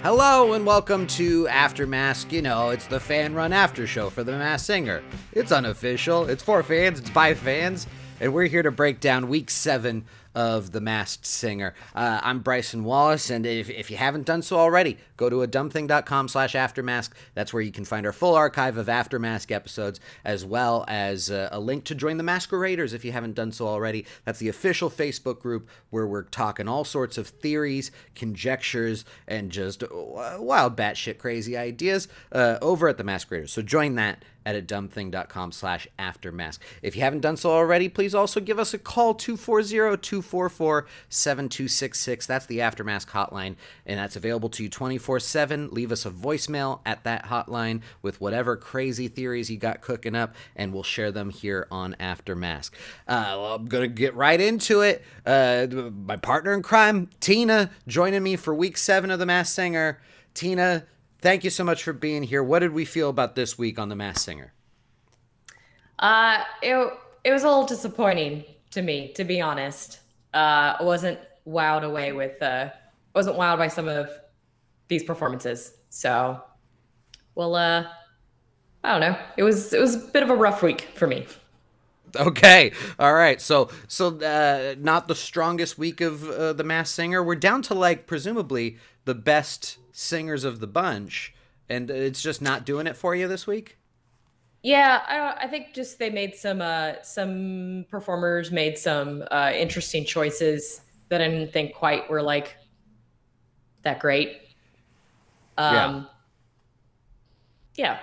Hello and welcome to After Mask. You know, it's the fan-run after show for The Masked Singer. It's unofficial, it's for fans, it's by fans, and we're here to break down week 7 of The Masked Singer. I'm Bryson Wallace, and if you haven't done so already, go to adumbthing.com/aftermask. That's where you can find our full archive of After Mask episodes, as well as a link to join the Masqueraders if you haven't done so already. That's the official Facebook group where we're talking all sorts of theories, conjectures, and just wild batshit crazy ideas over at the Masqueraders. So join that at adumbthing.com/aftermask. If you haven't done so already, please also give us a call, 240-244-7266. That's the After Mask Hotline, and that's available to you 24/7. Leave us a voicemail at that hotline with whatever crazy theories you got cooking up, and we'll share them here on After Mask. Well, I'm going to get right into it. My partner in crime, Tina, joining me for week 7 of The Masked Singer. Tina, thank you so much for being here. What did we feel about this week on The Masked Singer? It was a little disappointing to me, to be honest. I wasn't wasn't wowed by some of these performances. So, well, I don't know. It was a bit of a rough week for me. Okay, all right. So not the strongest week of The Masked Singer. We're down to presumably the best singers of the bunch, and it's just not doing it for you this week. Yeah, I think just they made some performers made some interesting choices that I didn't think quite were that great. Yeah. Um, yeah.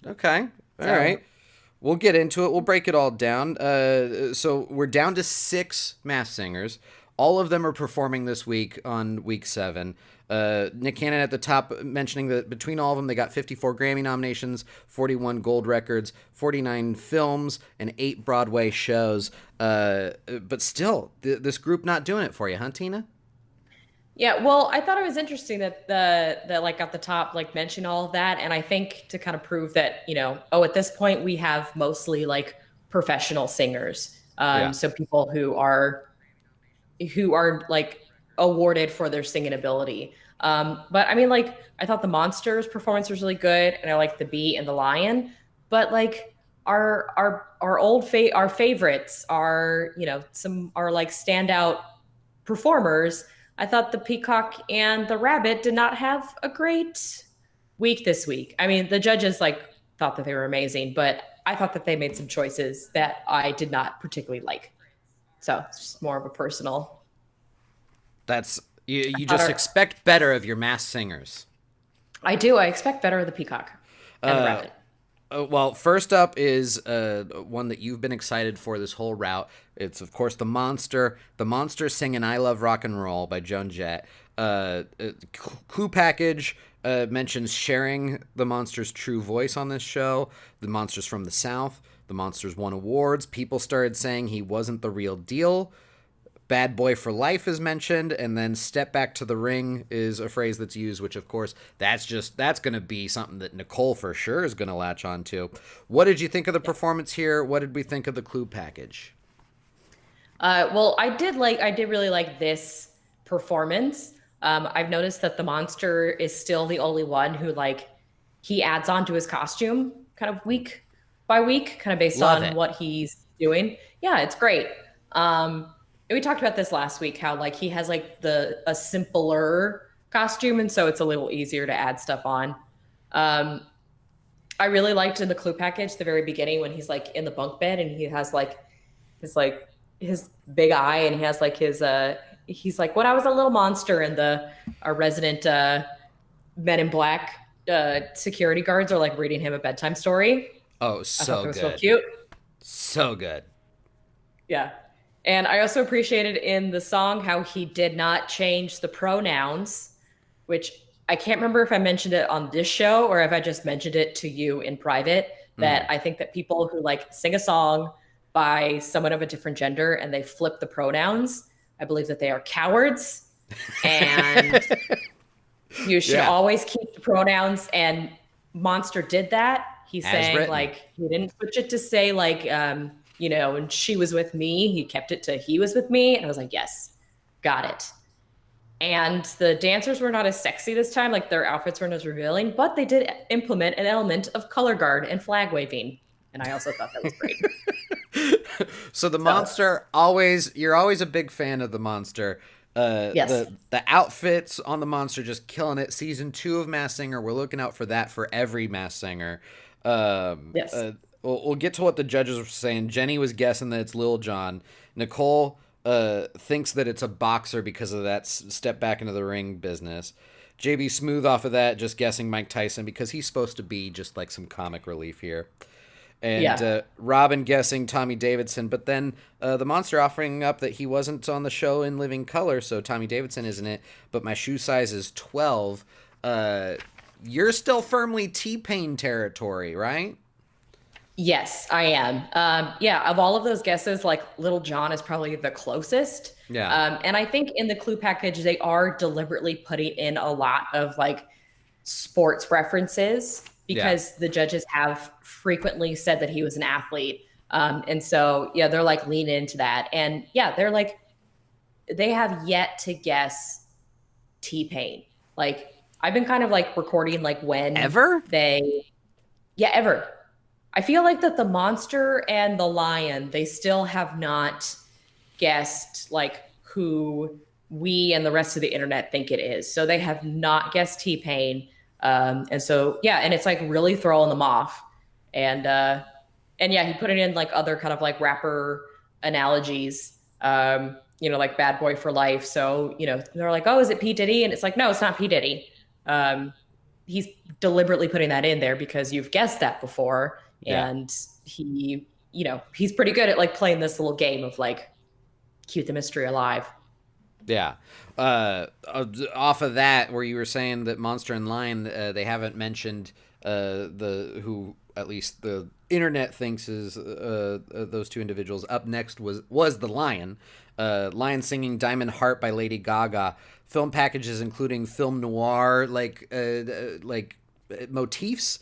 Okay. All So right. We'll get into it. We'll break it all down. So we're down to 6 Masked Singers. All of them are performing this week on week 7. Nick Cannon at the top mentioning that between all of them, they got 54 Grammy nominations, 41 gold records, 49 films, and 8 Broadway shows. But still, this group not doing it for you, huh, Tina? yeah, well, I thought it was interesting that the at the top mention all of that, and I think to kind of prove that at this point we have mostly professional singers, Yeah. so people who are awarded for their singing ability. But I mean, I thought the Monsters performance was really good, and I liked the Bee and the Lion. But our favorites are some are standout performers. I thought the Peacock and the Rabbit did not have a great week this week. I mean, the judges thought that they were amazing, but I thought that they made some choices that I did not particularly like. So it's just more of a personal. That's you I just thought expect better of your Masked Singers. I do. I expect better of the Peacock and the Uh, Rabbit. well, first up is one that you've been excited for this whole route. It's, of course, The Monster. The Monster singing I Love Rock and Roll by Joan Jett. Clue Package mentions sharing The Monster's true voice on this show. The Monster's from the South. The Monster's won awards. People started saying he wasn't the real deal. Bad boy for life is mentioned, and then step back to the ring is a phrase that's used, which of course that's going to be something that Nicole for sure is going to latch on to. What did you think of the performance here? What did we think of the Clue Package? Well, I did really like this performance. I've noticed that the Monster is still the only one who he adds on to his costume kind of week by week, kind of based Love on it. what he's doing. Yeah, it's great. And we talked about this last week, how he has a simpler costume, and so it's a little easier to add stuff on. Um, I really liked in the Clue Package the very beginning when he's in the bunk bed and he has his his big eye, and he has he's when I was a little monster, and the our resident Men in Black security guards are reading him a bedtime story. Oh, I thought so that was so good. cute. So good. Yeah. And I also appreciated in the song how he did not change the pronouns, which I can't remember if I mentioned it on this show or if I just mentioned it to you in private. That Mm. I think that people who sing a song by someone of a different gender and they flip the pronouns, I believe that they are cowards, and you should Yeah, always keep the pronouns. And Monster did that. He's as saying written. he didn't switch it to say and she was with me. He kept it to he was with me. And I was like, yes, got it. And the dancers were not as sexy this time, like their outfits weren't as revealing, but they did implement an element of color guard and flag waving. And I also thought that was great. So the So, monster you're always a big fan of the monster. yes. The outfits on the monster just killing it. Season 2 of Mass Singer, we're looking out for that for every Mass Singer. Yes. We'll get to what the judges were saying. Jenny was guessing that it's Lil Jon. Nicole thinks that it's a boxer because of that step back into the ring business. JB Smooth off of that, just guessing Mike Tyson because he's supposed to be just like some comic relief here. And Yeah. Robin guessing Tommy Davidson, but then the monster offering up that he wasn't on the show in living color, so Tommy Davidson isn't it, but my shoe size is 12. You're still firmly T-Pain territory, right? Yes, I am. Yeah, of all of those guesses, like Little John is probably the closest. Yeah. And I think in the clue package, they are deliberately putting in a lot of like sports references Yeah. because the judges have frequently said that he was an athlete. And so, yeah, they're like lean into that. And yeah, they're like, they have yet to guess T Pain. Like, I've been kind of like recording like when Ever? they, yeah, ever. I feel like that the monster and the lion, they still have not guessed like who we and the rest of the internet think it is. So they have not guessed T-Pain. And so yeah, and it's like really throwing them off. And and yeah, he put it in like other kind of like rapper analogies. Like Bad Boy for Life. So, they're like, oh, is it P. Diddy? And it's like, no, it's not P. Diddy. Um, he's deliberately putting that in there because you've guessed that before. Yeah. And he's pretty good at like playing this little game of like keep the mystery alive. Yeah. Off of that, where you were saying that Monster and Lion, they haven't mentioned the who at least the internet thinks is those two individuals. Up next was the Lion. Lion singing "Diamond Heart" by Lady Gaga. Film packages including film noir like motifs.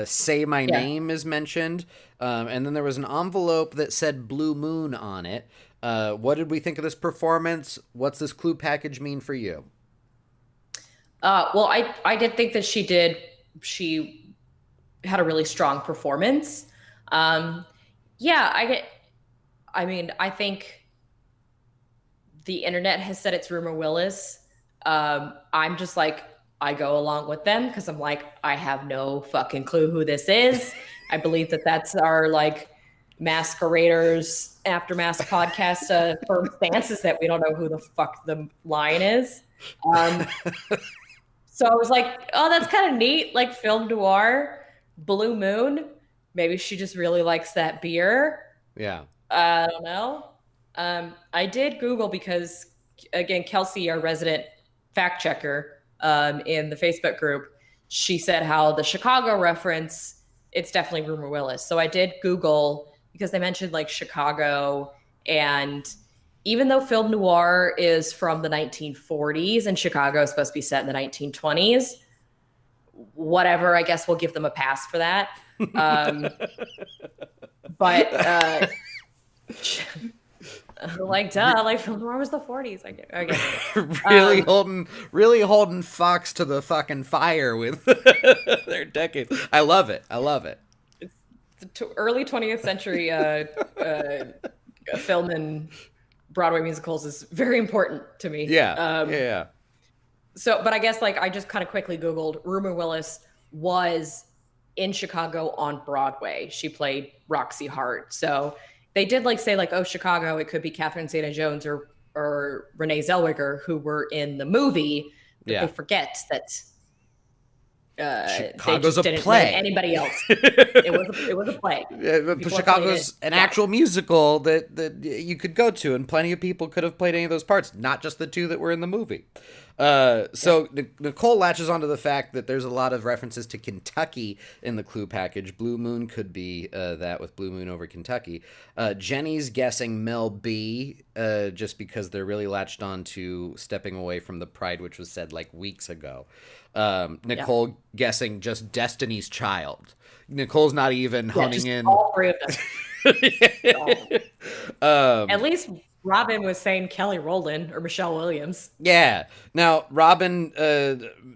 Say My Yeah. Name is mentioned. And then there was an envelope that said Blue Moon on it. What did we think of this performance? What's this clue package mean for you? Well, I did think that she had a really strong performance. Yeah, I think the internet has said it's Rumor Willis. I'm just like, I go along with them because I'm like, I have no fucking clue who this is. I believe that that's our like masqueraders after mask podcast firm stance is that we don't know who the fuck the lion is. Um, so I was like, oh, that's kind of neat, like film noir, Blue Moon. Maybe she just really likes that beer. Yeah. I don't know. I did Google because, again, Kelsey, our resident fact checker in the Facebook group, she said how the Chicago reference, it's definitely Rumor Willis. So I did Google because they mentioned like Chicago. And even though film noir is from the 1940s and Chicago is supposed to be set in the 1920s, whatever, I guess we'll give them a pass for that. Um, but like duh, like film noir was the 40s. I get it. Really holding Fox to the fucking fire with their decades. I love it. The early 20th century film and Broadway musicals is very important to me. Yeah. So, but I guess like I just kind of quickly Googled Rumor Willis was in Chicago on Broadway. She played Roxy Hart. So they did like say like, oh, Chicago, it could be Catherine Zeta-Jones or Renee Zellweger who were in the movie, but Yeah. they forget that they Chicago's just a didn't play. name anybody else. It was a play. But People have Chicago's played an it. actual musical that you could go to, and plenty of people could have played any of those parts, not just the two that were in the movie. So Nicole latches onto the fact that there's a lot of references to Kentucky in the clue package. Blue Moon could be that with Blue Moon over Kentucky. Jenny's guessing Mel B, just because they're really latched on to stepping away from the pride, which was said like weeks ago. Nicole guessing just Destiny's Child. Nicole's not even honing Just in. all three of them. At least Robin was saying Kelly Rowland or Michelle Williams. Yeah. Now, Robin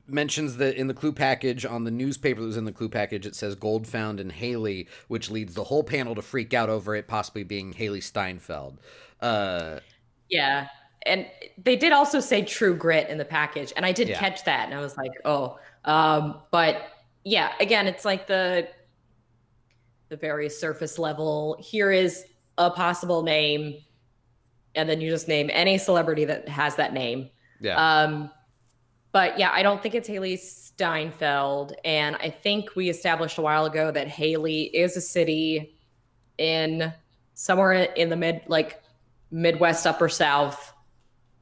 mentions that in the clue package, on the newspaper that was in the clue package, it says gold found in Haley, which leads the whole panel to freak out over it possibly being Haley Steinfeld. Uh, Yeah. And they did also say True Grit in the package, and I did yeah. catch that, and I was like, oh. But yeah, again, it's like the very surface level. Here is a possible name, and then you just name any celebrity that has that name. Yeah. Um, but yeah, I don't think it's Haley Steinfeld, and I think we established a while ago that Haley is a city in somewhere in the Midwest, upper South,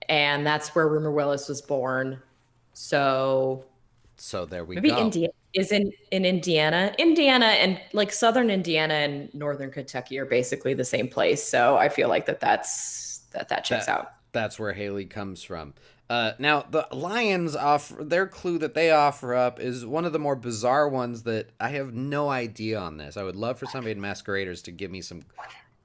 and that's where Rumor Willis was born. So So there we maybe go. India is in Indiana. Indiana and like southern Indiana and northern Kentucky are basically the same place. So I feel like that checks That out. that's where Haley comes from. Now the Lions offer their clue that they offer up is one of the more bizarre ones that I have no idea on this. I would love for somebody in Masqueraders to give me some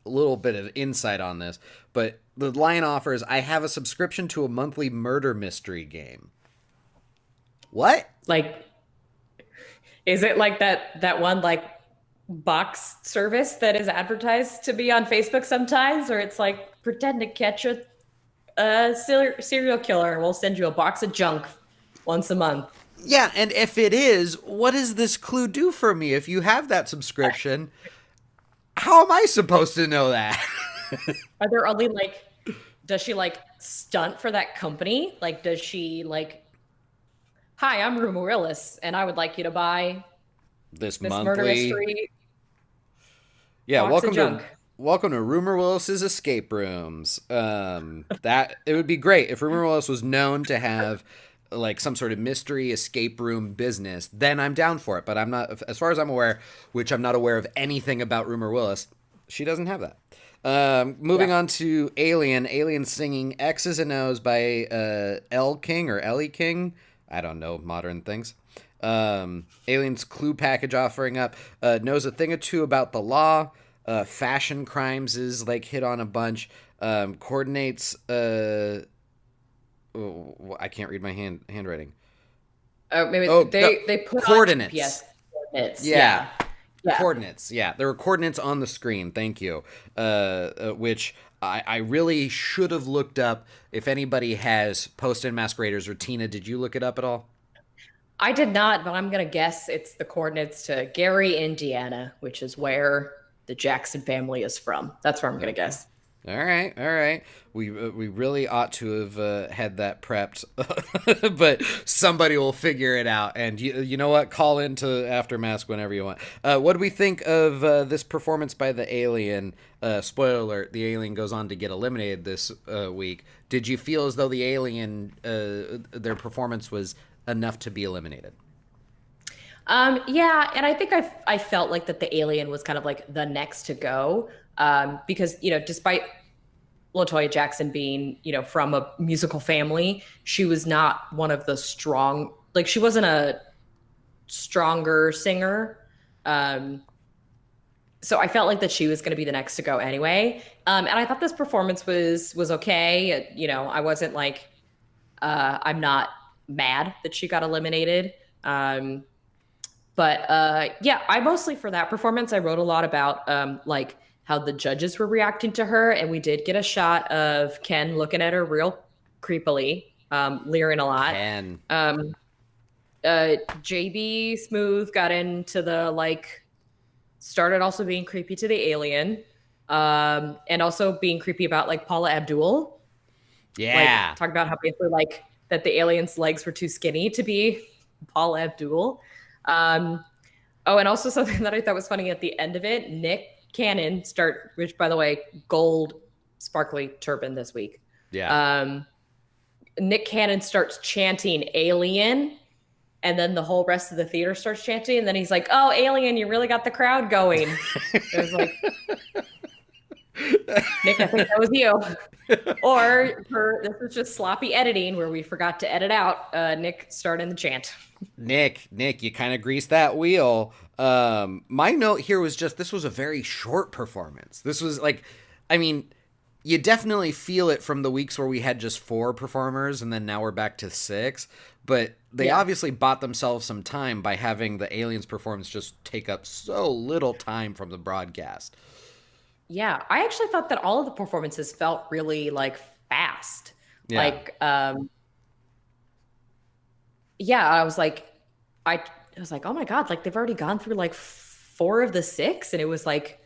a little bit of insight on this. But the Lion offers I have a subscription to a monthly murder mystery game. What? Like, is it like that one like box service that is advertised to be on Facebook sometimes, or it's like pretend to catch a serial killer and we'll send you a box of junk once a month. Yeah, and if it is, what does this clue do for me? If you have that subscription, how am I supposed to know that? Are there only like, does she like stunt for that company? Like, does she like, hi, I'm Rue Morrillis, and I would like you to buy This this murder monthly. mystery Yeah, box of junk. welcome to Rumor Willis's escape rooms. That it would be great if Rumor Willis was known to have like some sort of mystery escape room business. Then I'm down for it. But I'm not, as far as I'm aware, which I'm not aware of anything about Rumor Willis. She doesn't have that. Moving Yeah. on to Alien. Alien singing X's and O's by L King or Ellie King. I don't know modern things. Alien's clue package offering up knows a thing or two about the law. Fashion crimes is like hit on a bunch. Coordinates. Oh, I can't read my handwriting. Oh, maybe Oh, no, they put on coordinates. GPS coordinates. Yeah, Yeah. Yeah. coordinates. Yeah, there were coordinates on the screen. Thank you. Which I really should have looked up. If anybody has Post and Masqueraders or Tina, did you look it up at all? I did not, but I'm gonna guess it's the coordinates to Gary, Indiana, which is where the Jackson family is from. That's where I'm gonna Okay. guess. All right, all right. We really ought to have had that prepped, but somebody will figure it out. And you know what? Call into After Mask whenever you want. What do we think of this performance by the alien? Spoiler alert: the alien goes on to get eliminated this week. Did you feel as though the alien, their performance was enough to be eliminated? Yeah, and I think I felt like that the alien was kind of like the next to go, because despite Latoya Jackson being from a musical family, she was not one of the strong, like she wasn't a stronger singer. Um, so I felt like that she was going to be the next to go anyway. And I thought this performance was okay. I wasn't like I'm not mad that she got eliminated. Um, but yeah, I mostly for that performance, I wrote a lot about like how the judges were reacting to her, and we did get a shot of Ken looking at her real creepily, leering a lot. Ken. Um, JB Smooth got into the like started also being creepy to the alien, and also being creepy about like Paula Abdul, like Yeah. talk about how basically like that the alien's legs were too skinny to be Paula Abdul. Um, oh, and also something that I thought was funny at the end of it, Nick Cannon which by the way, gold sparkly turban this week. Yeah. Um, Nick Cannon starts chanting "Alien," and then the whole rest of the theater starts chanting, and then he's like, "Oh, Alien, you really got the crowd going." It was like, Nick, I think that was you. This was just sloppy editing where we forgot to edit out Nick starting the chant. Nick, you kind of greased that wheel. My note here was just this was a very short performance. This was like, I mean, you definitely feel it from the weeks where we had just 4 performers and then now we're back to 6. But they Yeah. obviously bought themselves some time by having the aliens performance just take up so little time from the broadcast. Yeah, I actually thought that all of the performances felt really like fast. Yeah. Like yeah, I I was like, "Oh my God, like they've already gone through like 4 of the 6." And it was like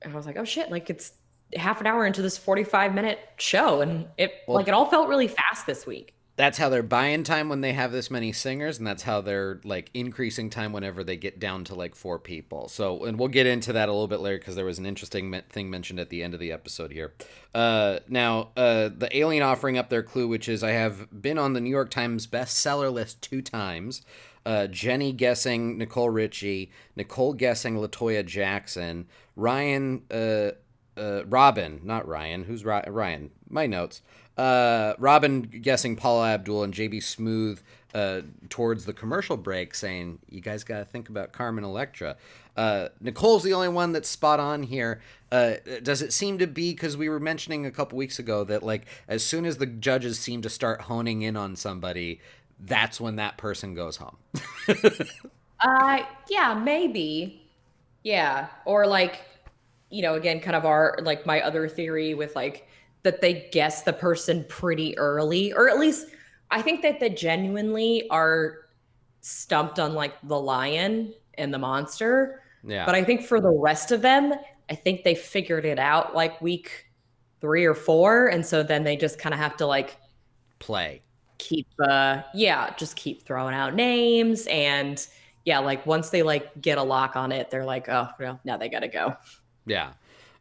I was like, "Oh shit, like it's half an hour into this 45-minute show." And Well, it all felt really fast this week. that's how they're buying time when they have this many singers, and that's how they're like increasing time whenever they get down to like 4 people. So, and we'll get into that a little bit later because there was an interesting thing mentioned at the end of the episode here. The alien offering up their clue, which is I have been on the New York Times bestseller list 2 times. Jenny guessing Nicole Richie, Nicole guessing Latoya Jackson, Robin, not Ryan. Who's Ryan? My notes. Robin guessing Paula Abdul and JB Smooth towards the commercial break saying, you guys got to think about Carmen Electra. Nicole's the only one that's spot on here. Does it seem to be, because we were mentioning a couple weeks ago that like as soon as the judges seem to start honing in on somebody, that's when that person goes home? Yeah, maybe. Yeah. Or like, again, kind of our like my other theory with like that they guess the person pretty early, or at least I think that they genuinely are stumped on like the lion and the monster. Yeah. But I think for the rest of them, I think they figured it out like week 3 or 4. And so then they just kind of have to like Play. just keep throwing out names. And yeah, like once they like get a lock on it, they're like, oh well, now they gotta go. Yeah.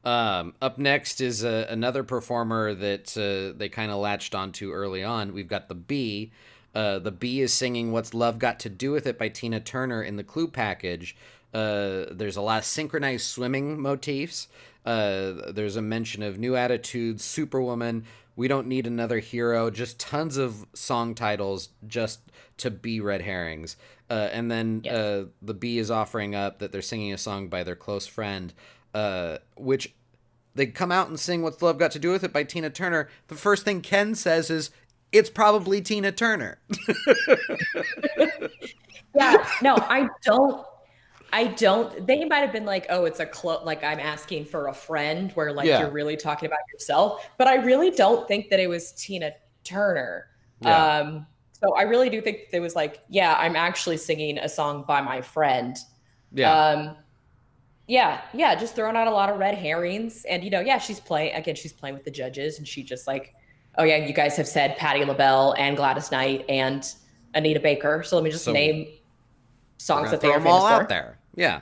Up next is another performer that they kind of latched onto early on. We've got the Bee. The Bee is singing What's Love Got to Do with It by Tina Turner in the clue package. There's a lot of synchronized swimming motifs. There's a mention of New Attitudes, Superwoman, We Don't Need Another Hero, just tons of song titles just to be red herrings. And then Yes. the Bee is offering up that they're singing a song by their close friend, which they come out and sing What's Love Got to Do with It by Tina Turner. The first thing Ken says is, it's probably Tina Turner. Yeah, no, I don't. They might have been like, oh, it's like I'm asking for a friend, where like Yeah. you're really talking about yourself. But I really don't think that it was Tina Turner. Yeah. So I really do think it was like, yeah, I'm actually singing a song by my friend. Yeah. Um, yeah, just throwing out a lot of red herrings. And yeah, she's playing with the judges, and she just like, oh yeah, you guys have said Patti LaBelle and Gladys Knight and Anita Baker. So let me just So name we're songs going to that they throw are them all famous out for. there. Yeah.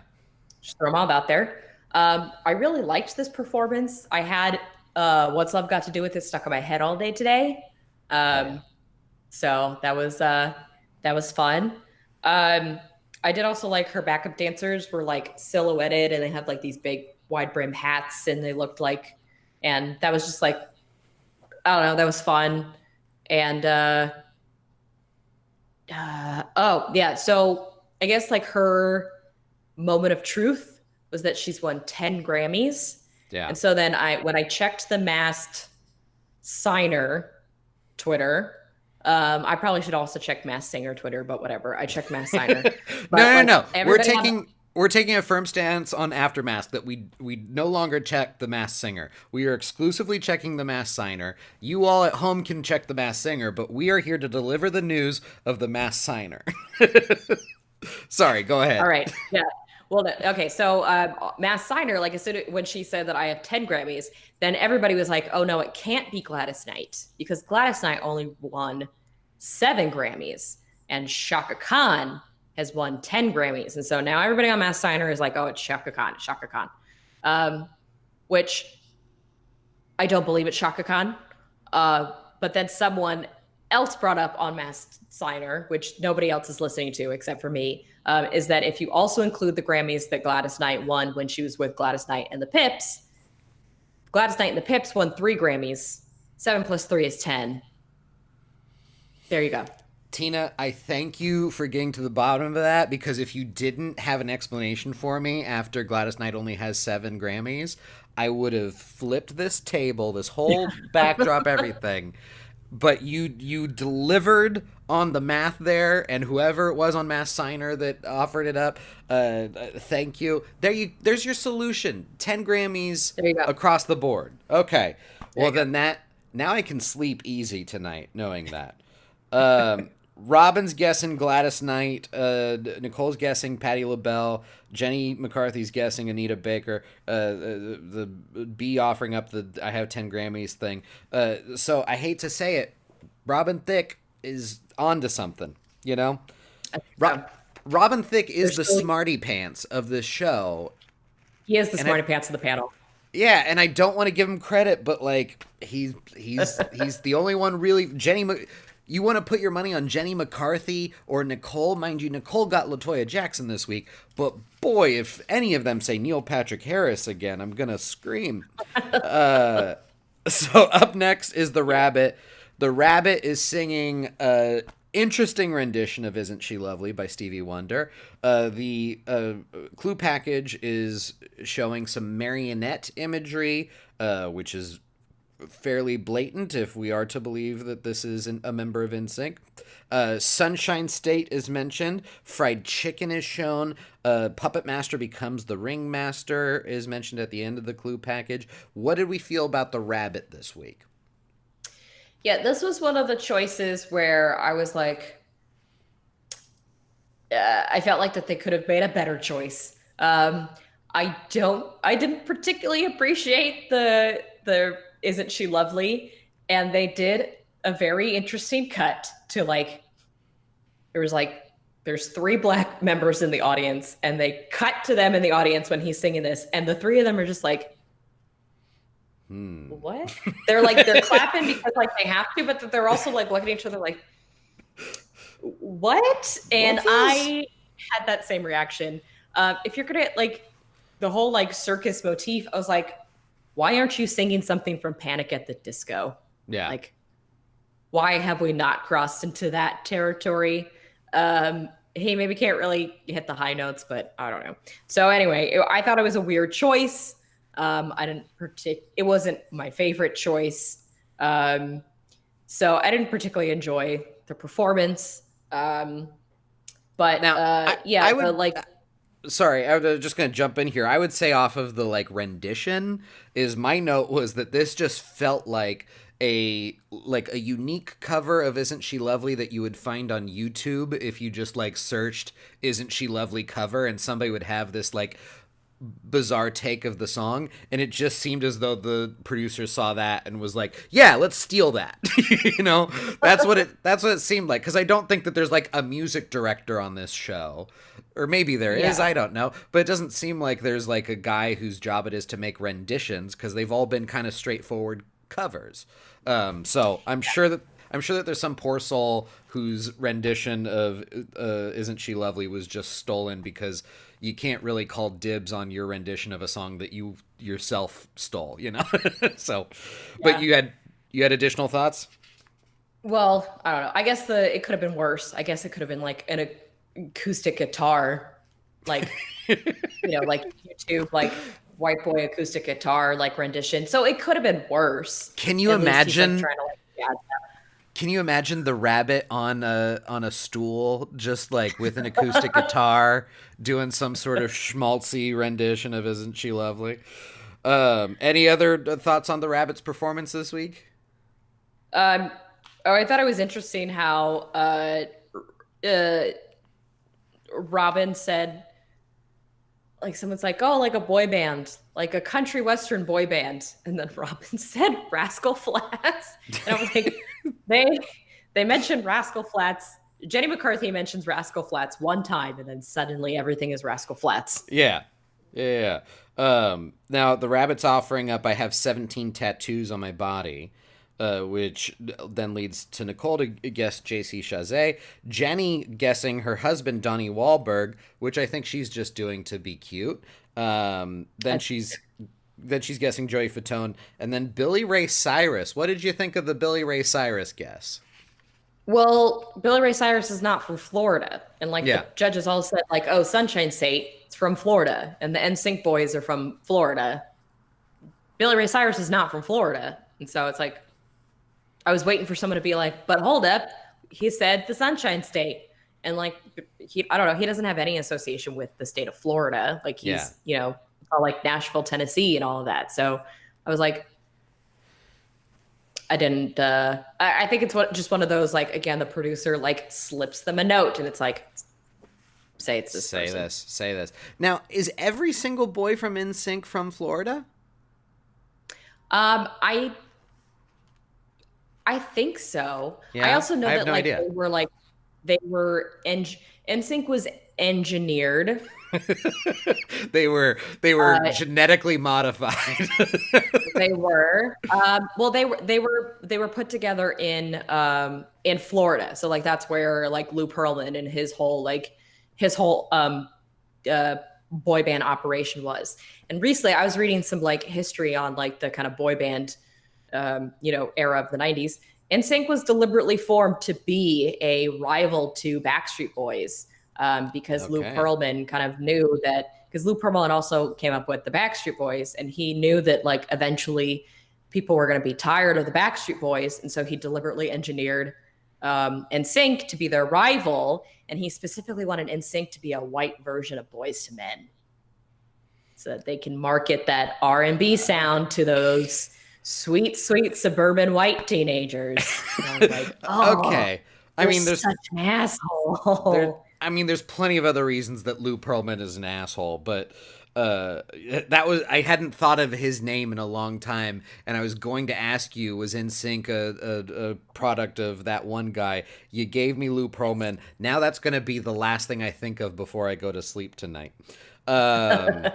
Just throw them all out there. I really liked this performance. I had What's Love Got to Do with It stuck in my head all day today. Oh, yeah. So that was fun. Um, I did also like her backup dancers were like silhouetted, and they had like these big wide brim hats, and they looked like, and that was just like, I don't know, that was fun. And oh yeah, so I guess like her moment of truth was that she's won 10 Grammys. Yeah. And so then when I checked the Masked Signer Twitter, I probably should also check Masked Singer Twitter, but whatever. I checked Masked Signer. But No, no, like no. everybody had We're taking a firm stance on Aftermask that we no longer check the Masked Singer. We are exclusively checking the Masked Signer. You all at home can check the Masked Singer, but we are here to deliver the news of the Masked Signer. Sorry, go all ahead. right. Yeah. Well, okay. So, Masked Signer, like as soon when she said that I have 10 Grammys, then everybody was like, oh no, it can't be Gladys Knight, because Gladys Knight only won 7 Grammys, and Shaka Khan has won 10 Grammys. And so now everybody on Masked Signer is like, oh, it's Shaka Khan, Shaka Khan. Which I don't believe it's Shaka Khan. But then someone else brought up on Masked Signer, which nobody else is listening to except for me, is that if you also include the Grammys that Gladys Knight won when she was with Gladys Knight and the Pips, Gladys Knight and the Pips won 3 Grammys. 7 plus 3 is 10. There you go. Tina, I thank you for getting to the bottom of that, because if you didn't have an explanation for me after Gladys Knight only has 7 Grammys, I would have flipped this table, this whole backdrop, everything. But you delivered on the math there, and whoever it was on Mass Signer that offered it up, thank you. There's your solution. 10 Grammys There you go. across the board. Okay, There well you go. then now I can sleep easy tonight knowing that. Robin's guessing Gladys Knight. Nicole's guessing Patti LaBelle. Jenny McCarthy's guessing Anita Baker. The B offering up the I have 10 Grammys thing. So I hate to say it, Robin Thicke is onto something. You know, I think Ro- so. Robin Thicke is There's the still, smarty pants of this show, he is the and smarty pants of the panel. yeah, and I don't want to give him credit, but like he's the only one really. You want to put your money on Jenny McCarthy or Nicole? Mind you, Nicole got LaToya Jackson this week, but boy, if any of them say Neil Patrick Harris again, I'm gonna scream. So up next is the Rabbit. The Rabbit is singing a interesting rendition of "Isn't She Lovely" by Stevie Wonder. The clue package is showing some marionette imagery, which is fairly blatant if we are to believe that this is a member of NSYNC. Sunshine State is mentioned. Fried chicken is shown. Puppet Master becomes the ringmaster is mentioned at the end of the clue package. What did we feel about the Rabbit this week? Yeah, this was one of the choices where I was like, I felt like that they could have made a better choice. I didn't particularly appreciate the "Isn't She Lovely," and they did a very interesting cut to like, there was like, there's 3 black members in the audience, and they cut to them in the audience when he's singing this, and the 3 of them are just like, what? They're clapping because like they have to, but they're also like looking at each other like, what? And What is- I had that same reaction. If you're gonna like the whole like circus motif, I was like, why aren't you singing something from Panic at the Disco? Yeah. Like, why have we not crossed into that territory? He maybe can't really hit the high notes, but I don't know. So anyway, I thought it was a weird choice. It wasn't my favorite choice. So I didn't particularly enjoy the performance. But Now, yeah, I would like, sorry, I was just gonna jump in here. I would say off of the like rendition is my note was that this just felt like a unique cover of "Isn't She Lovely" that you would find on YouTube if you just like searched "Isn't She Lovely" cover, and somebody would have this like bizarre take of the song, and it just seemed as though the producer saw that and was like, yeah, let's steal that. You know, that's what it seemed like, because I don't think that there's like a music director on this show, or maybe there is, yeah. I don't know, but it doesn't seem like there's like a guy whose job it is to make renditions, because they've all been kind of straightforward covers. So I'm sure that there's some poor soul whose rendition of "Isn't She Lovely" was just stolen, because you can't really call dibs on your rendition of a song that you yourself stole, you know? So, but Yeah. you had additional thoughts? Well, I don't know. I guess it could have been worse. I guess it could have been like an acoustic guitar, like, like YouTube, like white boy acoustic guitar, like rendition. So it could have been worse. Can you At least he's like imagine? trying to like, yeah. Can you imagine the Rabbit on a stool, just like with an acoustic guitar, doing some sort of schmaltzy rendition of "Isn't She Lovely"? Any other thoughts on the Rabbit's performance this week? Um, oh, I thought it was interesting how uh, Robin said, like, someone's like, oh, like a boy band, like a country western boy band, and then Robin said Rascal Flats, and I was like, they mentioned Rascal Flats. Jenny McCarthy mentions Rascal Flats one time, and then suddenly everything is Rascal Flats. Yeah. Yeah. Now the Rabbit's offering up "I have 17 tattoos on my body," which then leads to Nicole to guess JC Chazé, Jenny guessing her husband Donnie Wahlberg, which I think she's just doing to be cute. Then she's guessing Joey Fatone, and then Billy Ray Cyrus. What did you think of the Billy Ray Cyrus guess? Well, Billy Ray Cyrus is not from Florida, and like the Yeah. judges all said, like, oh, Sunshine State, it's from Florida, and the NSYNC boys are from Florida. Billy Ray Cyrus is not from Florida, and so it's like I was waiting for someone to be like, but hold up, he said the Sunshine State, and like I don't know, he doesn't have any association with the state of Florida. Like Yeah. he's all like Nashville, Tennessee, and all of that. So I was like, I didn't. I think it's just one of those, like, again, the producer like slips them a note, and it's like, say it's this Say person. this. Say this. Now, is every single boy from NSYNC from Florida? Um, I I think so. I Yeah. also know I have that no like idea. they were NSYNC was engineered. They were Uh, genetically modified. they were well they were put together in Florida. So like that's where like Lou Pearlman and his whole uh boy band operation was. And recently I was reading some like history on like the kind of boy band era of the 90s. NSYNC was deliberately formed to be a rival to Backstreet Boys, because Lou Okay. Pearlman kind of knew that, because Lou Pearlman also came up with the Backstreet Boys, and he knew that like eventually people were going to be tired of the Backstreet Boys, and so he deliberately engineered NSYNC to be their rival, and he specifically wanted NSYNC to be a white version of Boys to Men, so that they can market that R&B sound to those sweet, sweet suburban white teenagers. And I was like, oh, Okay. I you're mean, such an there. asshole. I mean, there's plenty of other reasons that Lou Pearlman is an asshole, but uh, that was I hadn't thought of his name in a long time, and I was going to ask you, was NSYNC a product of that one guy? You gave me Lou Pearlman. Now that's going to be the last thing I think of before I go to sleep tonight. Um,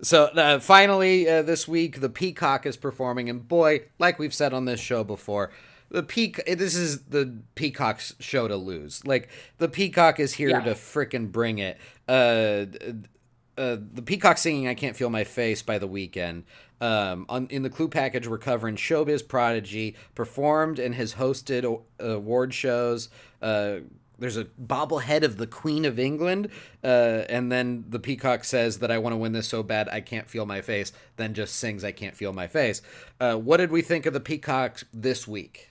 So finally, this week, the Peacock is performing, and boy, like we've said on this show before, this is the Peacock's show to lose. Like the Peacock is here Yeah. to frickin' bring it. The Peacock singing "I Can't Feel My Face" by The Weeknd. In the Clue package, we're covering Showbiz Prodigy, performed and has hosted award shows. There's a bobblehead of the Queen of England, and then the Peacock says that I want to win this so bad I can't feel my face, then just sings I can't feel my face. What did we think of the Peacock this week?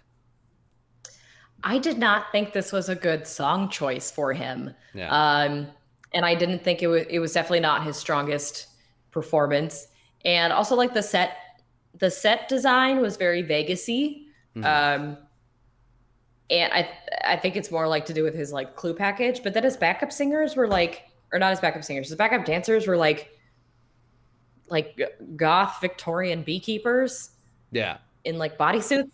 I did not think this was a good song choice for him. Yeah. Um, and I didn't think it was definitely not his strongest performance. And also like the set design was very Vegasy. Mm-hmm. Um, and I think it's more like to do with his like Clue package, but then his backup singers were like, or not his backup singers, his backup dancers were like goth Victorian beekeepers Yeah. in like bodysuits.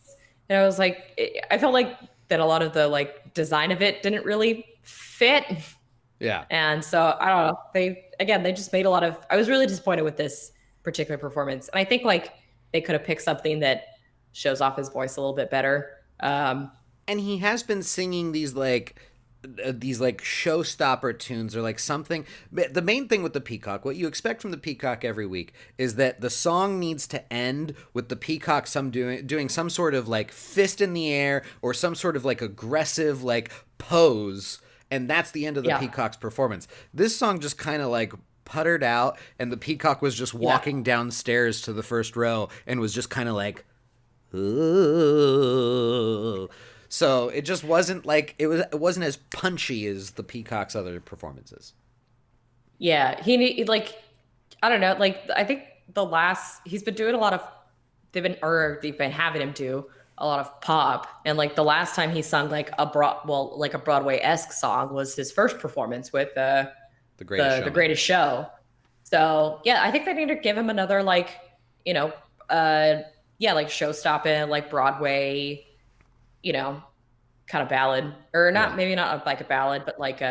And I was like, I felt like that a lot of the like design of it didn't really fit. Yeah. And so I don't know. They just made a lot of, I was really disappointed with this particular performance. And I think like they could have picked something that shows off his voice a little bit better. And he has been singing these like showstopper tunes or like something. But the main thing with the Peacock, what you expect from the Peacock every week, is that the song needs to end with the Peacock doing some sort of like fist in the air or some sort of like aggressive like pose, and that's the end of the Yeah. Peacock's performance. This song just kind of like puttered out, and the Peacock was just Yeah. walking downstairs to the first row and was just kind of like, ooh. So it just wasn't like it wasn't as punchy as the Peacock's other performances. Yeah. Like, I don't know. Like, I think he's been doing a lot of, they've been having him do a lot of pop. And like the last time he sung like like a Broadway-esque song was his first performance with, The Greatest the Showman. Greatest Show. So yeah, I think they need to give him another like, you know, yeah, like show stopping, like Broadway, you know, kind of ballad, or not, Yeah. maybe not like a ballad, but like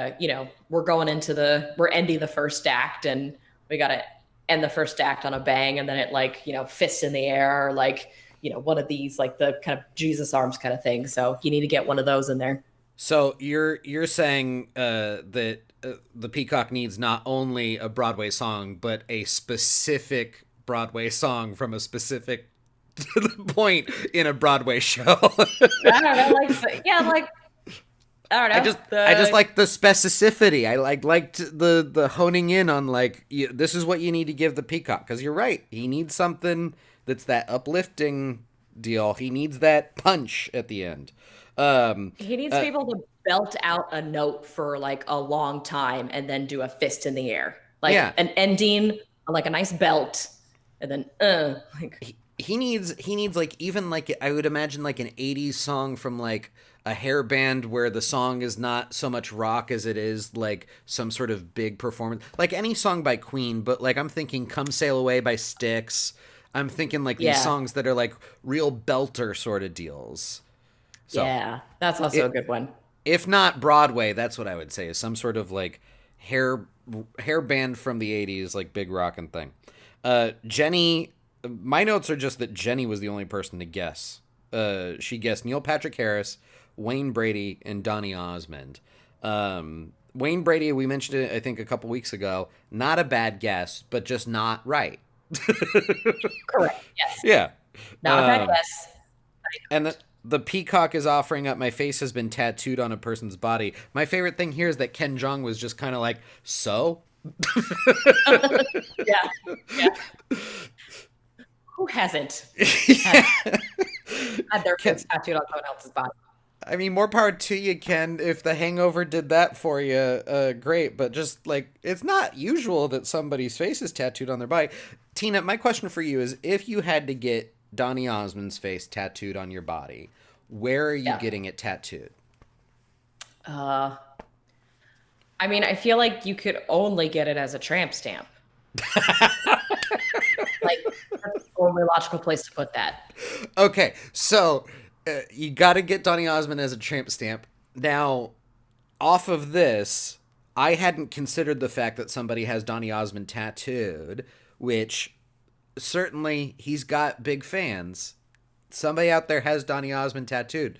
we're ending the first act, and we got to end the first act on a bang, and then it like, fist in the air, or like, one of these, like the kind of Jesus arms kind of thing. So you need to get one of those in there. So you're saying that the Peacock needs not only a Broadway song but a specific Broadway song from a specific point in a Broadway show. I don't know, like, so, yeah, like I I don't know. just I just like the specificity. I liked the honing in on like this is what you need to give the peacock because you're right. He needs something that's that uplifting deal. He needs that punch at the end. Um, he needs to uh, be able to belt out a note for like a long time and then do a fist in the air, yeah, like an ending, like a nice belt, and then like he needs like even like I would imagine like an 80s song from like a hair band where the song is not so much rock as it is like some sort of big performance. Like any song by Queen, but like I'm thinking Come Sail Away by Styx. I'm thinking like these yeah, songs that are like real belter sort of deals. So, yeah. That's also a it good one. if not Broadway, that's what I would say is some sort of like hair hair band from the 80s like big rockin' thing. Jenny, my notes are just that Jenny was the only person to guess. She guessed Neil Patrick Harris, Wayne Brady, and Donny Osmond. Wayne Brady, we mentioned it I think a couple weeks ago. Not a bad guess, but just not right. Correct. Yes. Yeah. Not a bad guess. And the peacock is offering up my face has been tattooed on a person's body. My favorite thing here is that Ken Jeong was just kind of like, so? Yeah. Yeah. Who hasn't had, had their Ken, face tattooed on someone else's body? I mean, more power to you, Ken. If The Hangover did that for you, great. But just like, it's not usual that somebody's face is tattooed on their body. Tina, my question for you is if you had to get Donny Osmond's face tattooed on your body, where are you Yeah. getting it tattooed? Uh, I mean, I feel like you could only get it as a tramp stamp. Like, that's the only logical place to put that. Okay, so you got to get Donny Osmond as a tramp stamp. Now, off of this, I hadn't considered the fact that somebody has Donny Osmond tattooed, which certainly he's got big fans. Somebody out there has Donny Osmond tattooed.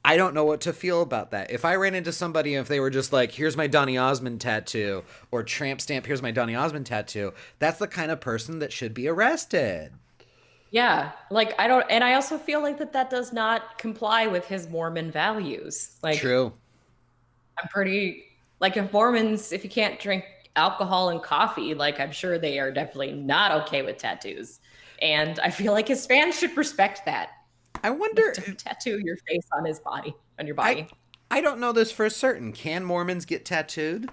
I don't know what to feel about that. If I ran into somebody and if they were just like, here's my Donny Osmond tattoo, or tramp stamp, here's my Donny Osmond tattoo, that's the kind of person that should be arrested. Yeah, like I don't, and I also feel like that does not comply with his Mormon values. Like True. I'm pretty like if you can't drink alcohol and coffee, like I'm sure they are definitely not okay with tattoos. And I feel like his fans should respect that. I Like wonder, don't tattoo your face on his body, on your I body. I don't know this for certain. Can Mormons get tattooed?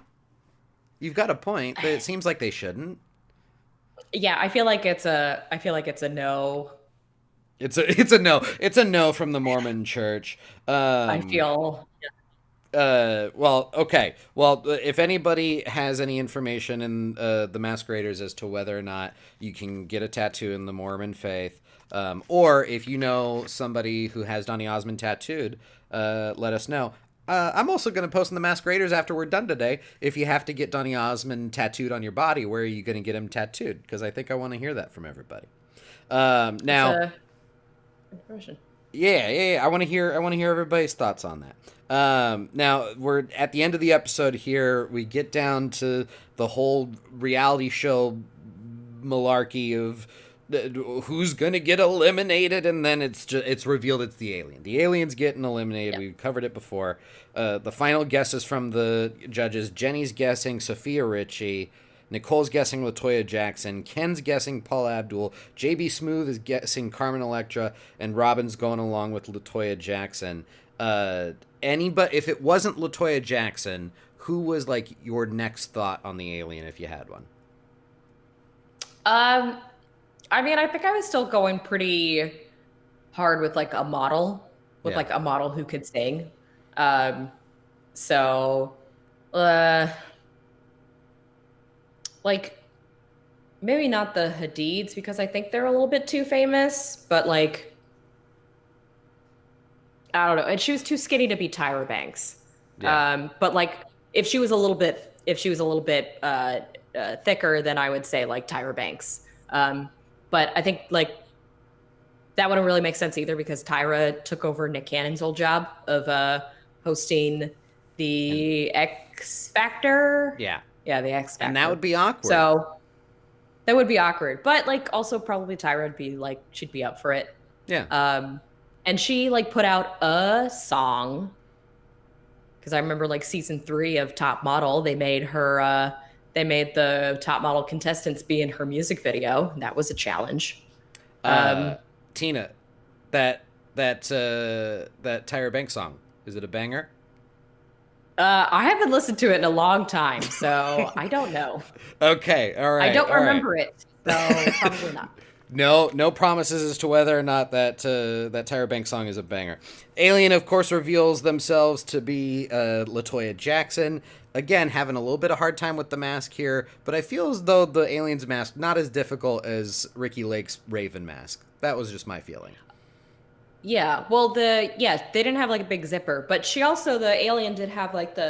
You've got a point, but it seems like they shouldn't. Yeah, I feel like it's a no. It's a no. It's a no from the Mormon Church. I feel Well, okay. Well, if anybody has any information in the Masqueraders as to whether or not you can get a tattoo in the Mormon faith, or if you know somebody who has Donny Osmond tattooed, let us know. I'm also going to post in the Masqueraders after we're done today. If you have to get Donny Osmond tattooed on your body, where are you going to get him tattooed? Because I think I want to hear that from everybody. it's Now, a impression. yeah. I want to hear everybody's thoughts on that. Now we're at the end of the episode here. We get down to the whole reality show malarkey of who's gonna get eliminated, and then it's revealed it's the alien. The alien's getting eliminated. Yeah. We've covered it before. The final guesses from the judges: Jenny's guessing Sophia Richie. Nicole's guessing Latoya Jackson. Ken's guessing Paul Abdul. JB Smooth is guessing Carmen Electra. And Robin's going along with Latoya Jackson. Anybody, if it wasn't Latoya Jackson, who was like your next thought on the alien if you had one? Um, I mean, I think I was still going pretty hard with like a model, with Yeah. like a model who could sing. Um, so, uh, like maybe not the Hadids because I think they're a little bit too famous, but like I don't know. And she was too skinny to be Tyra Banks. Yeah. But like if she was a little bit thicker, then I would say like Tyra Banks. But I think like that wouldn't really make sense either because Tyra took over Nick Cannon's old job of hosting the X Factor. Yeah. Yeah, the X Factor. And that would be awkward. So that would be awkward. But like also probably Tyra would be like she'd be up for it. Yeah. And she like put out a song because I remember like season 3 of Top Model, they made the top model contestants be in her music video. That was a challenge. Um, Tina, that that Tyra Banks song, is it a banger? I haven't listened to it in a long time, so I don't know. Okay, I don't all right. remember it, so probably not. No promises as to whether or not that Tyra Banks song is a banger. Alien, of course, reveals themselves to be Latoya Jackson. Again, having a little bit of hard time with the mask here, but I feel as though the alien's mask not as difficult as Ricky Lake's Raven mask. That was just my feeling. Yeah, well, they didn't have like a big zipper, but the alien did have like I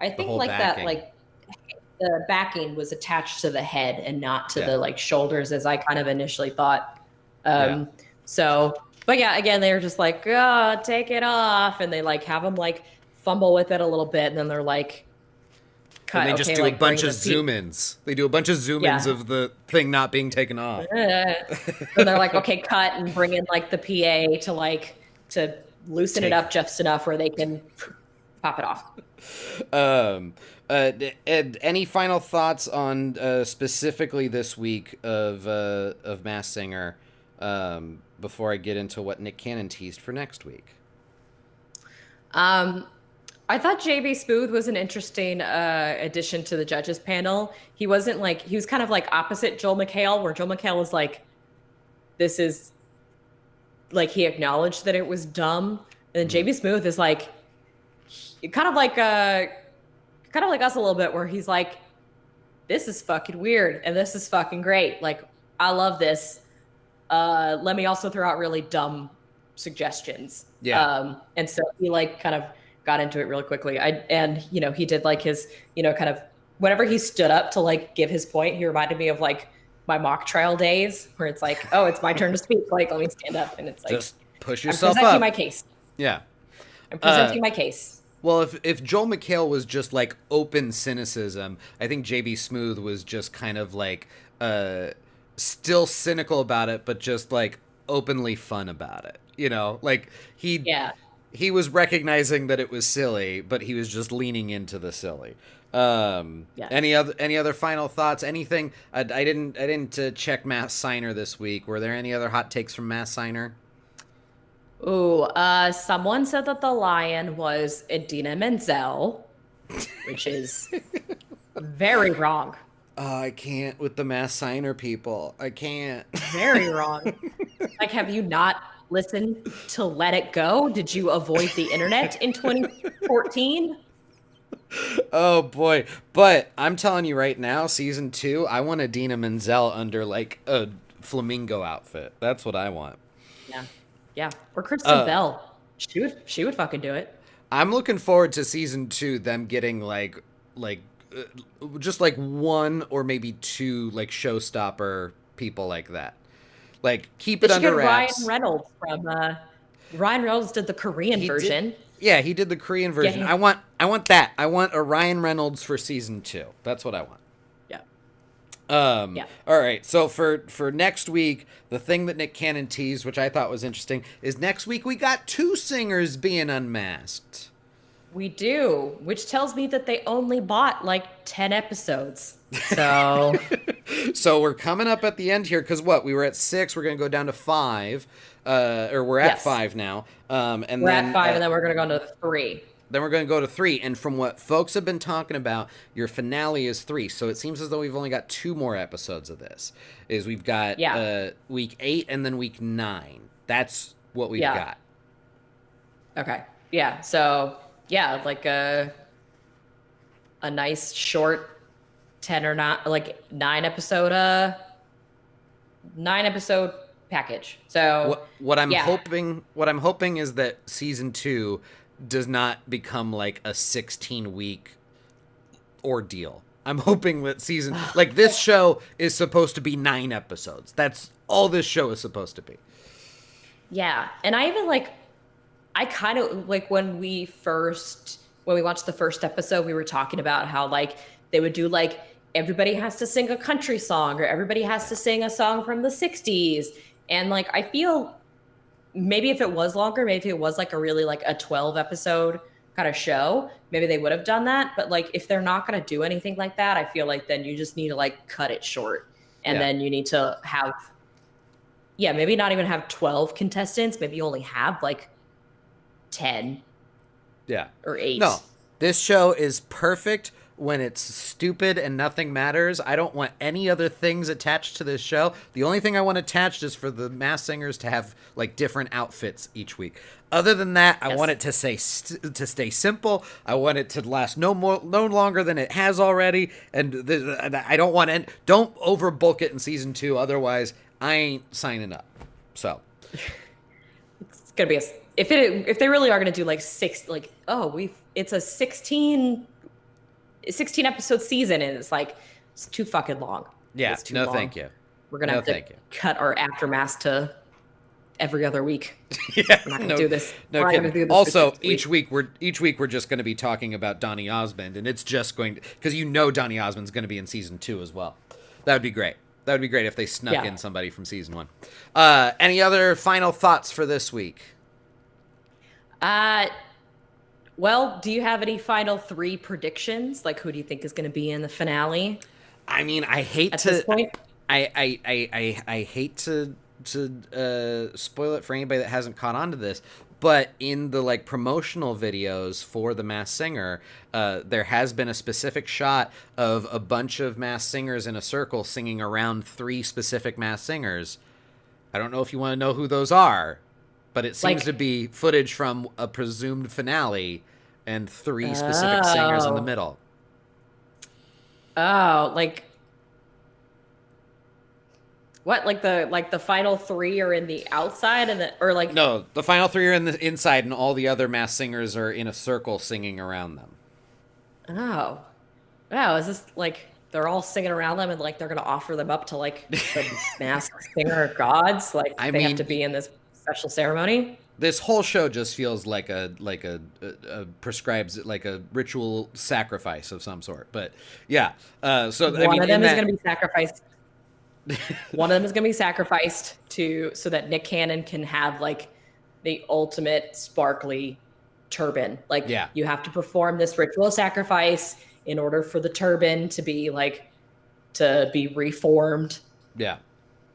The think whole like that, backing. like the backing was attached to the head and not to Yeah. the like shoulders as I kind of initially thought. Yeah. Um, so, but yeah, again, they were just like, oh, take it off. And they like have them like fumble with it a little bit. And then they're like, And cut, they just okay, do a like bunch bring of the feet. zoom ins. They do a bunch of zoom ins Yeah. of the thing not being taken off. Then they're like, okay, cut and bring in like the PA to loosen it Take. up just enough where they can pop it off. Um, Ed, any final thoughts on specifically this week of Mass Singer before I get into what Nick Cannon teased for next week? Um, I thought JB Smooth was an interesting addition to the judges panel. He wasn't like he was kind of like opposite Joel McHale, where Joel McHale was like, "This is like," he acknowledged that it was dumb, and then Mm-hmm. JB Smooth is like, kind of like us a little bit, where he's like, "This is fucking weird, and this is fucking great. Like, I love this. Let me also throw out really dumb suggestions." Yeah. And so he like kind of got into it really quickly. And he did like his, kind of whenever he stood up to like give his point, he reminded me of like my mock trial days where it's like, oh, it's my turn to speak. Like, let me stand up. And it's like, Just push I'm yourself presenting my up. case. Yeah. I'm presenting my case. Well, if Joel McHale was just like open cynicism, I think JB Smooth was just kind of like still cynical about it, but just like openly fun about it. Like Yeah. he was recognizing that it was silly, but he was just leaning into the silly. Yeah. Any other final thoughts? Anything? I didn't check Mass Signer this week. Were there any other hot takes from Mass Signer? Ooh, someone said that the lion was Idina Menzel, which is very wrong. I can't with the Mass Signer people. I can't. Very wrong. Like, have you not listened to Let It Go? Did you avoid the internet in 2014? Oh boy. But I'm telling you right now, season 2, I want Adina Menzel under like a flamingo outfit. That's what I want. Yeah. Yeah. Or Kristen Bell. She would fucking do it. I'm looking forward to season 2, them getting just like one or maybe two like showstopper people like that. Like keep They it should get under Ryan wraps. Reynolds from Ryan Reynolds did the Korean He did. version. Yeah, he did the Korean Get version. him. I want that. I want a Ryan Reynolds for season 2. That's what I want. Yeah. Yeah. All right. So for next week, the thing that Nick Cannon teased, which I thought was interesting, is next week we got 2 singers being unmasked. We do, which tells me that they only bought like 10 episodes. So, So we're coming up at the end here because what, we were at 6, we're gonna go down to 5, or we're at yes. 5 now. And We're then at 5 and then we're going to go to 3. then we're going to go to 3. And from what folks have been talking about, your finale is 3. So it seems as though we've only got 2 more episodes of this. Is we've got week 8 and then week 9. That's what we've got. Okay. Yeah. So, yeah, like a nice short 10 or not like 9 episode package. So what I'm hoping is that season 2 does not become like a 16-week ordeal. I'm hoping that season like this show is supposed to be 9 episodes. That's all this show is supposed to be. Yeah. And I kind of like when we watched the first episode, we were talking about how like they would do like everybody has to sing a country song or everybody has to sing a song from the 60s. And like I feel maybe if it was longer, maybe if it was like a really like a 12 episode kind of show, maybe they would have done that. But like, if they're not going to do anything like that, I feel like then you just need to like cut it short. And then you need to have, maybe not even have 12 contestants. Maybe you only have like 10 or 8. No, this show is perfect when it's stupid and nothing matters. I don't want any other things attached to this show. The only thing I want attached is for the Masked Singers to have like different outfits each week. Other than that, I want it to stay simple. I want it to last no longer than it has already. And I don't want don't overbook it in season 2. Otherwise, I ain't signing up. So it's gonna be if they really are gonna do like it's a 16 episode season, and it's too fucking long. Yeah, it's too long. Thank you. We're gonna have to cut our After Mask to every other week. Yeah, we're not gonna do this. No kidding. Also, each week we're just going to be talking about Donny Osmond, and it's just going to, because Donny Osmond's going to be in season 2 as well. That would be great. That would be great if they snuck in somebody from season 1. Any other final thoughts for this week? Well, do you have any final 3 predictions? Like, who do you think is going to be in the finale? I mean, I hate to. This point? I hate to spoil it for anybody that hasn't caught on to this, but in the like promotional videos for the Masked Singer, there has been a specific shot of a bunch of Masked Singers in a circle singing around 3 specific Masked Singers. I don't know if you want to know who those are, but it seems to be footage from a presumed finale and 3 specific singers in the middle. Oh, like what? Like the final 3 are in the outside, No, the final 3 are in the inside, and all the other Masked Singers are in a circle singing around them. Oh, wow! Is this like they're all singing around them, and like they're gonna offer them up to like the Masked Singer gods? Like they have to be in this special ceremony. This whole show just feels like a prescribes like a ritual sacrifice of some sort. But yeah, so one of them is going to be sacrificed. One of them is going to be sacrificed so that Nick Cannon can have like the ultimate sparkly turban. Like you have to perform this ritual sacrifice in order for the turban to be reformed. Yeah,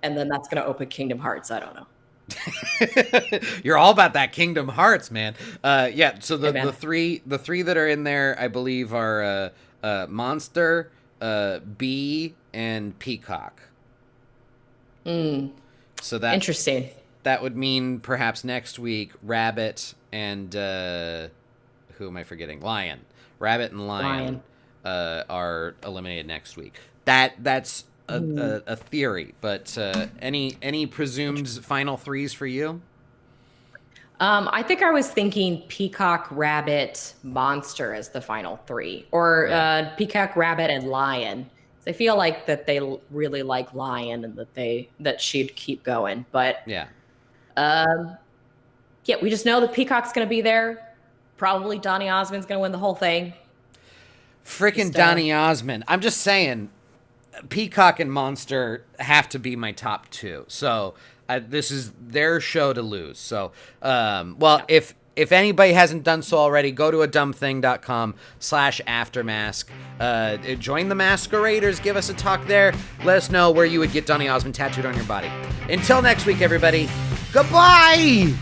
and then that's going to open Kingdom Hearts. I don't know. You're all about that Kingdom Hearts, man. So the three that are in there, I believe, are Monster, Bee, and Peacock. So that interesting. That would mean perhaps next week Rabbit and who am I forgetting? Lion. Rabbit and Lion are eliminated next week. That's a theory, but any presumed final 3s for you? I think I was thinking Peacock, Rabbit, Monster as the final 3, or Peacock, Rabbit, and Lion. I feel like that they really like Lion, and that she'd keep going. But we just know that Peacock's going to be there. Probably Donny Osmond's going to win the whole thing. Freaking Donny Osmond! I'm just saying. Peacock and Monster have to be my top 2. So this is their show to lose. So, if anybody hasn't done so already, go to adumbthing.com/aftermask. Join the Masqueraders. Give us a talk there. Let us know where you would get Donny Osmond tattooed on your body. Until next week, everybody. Goodbye!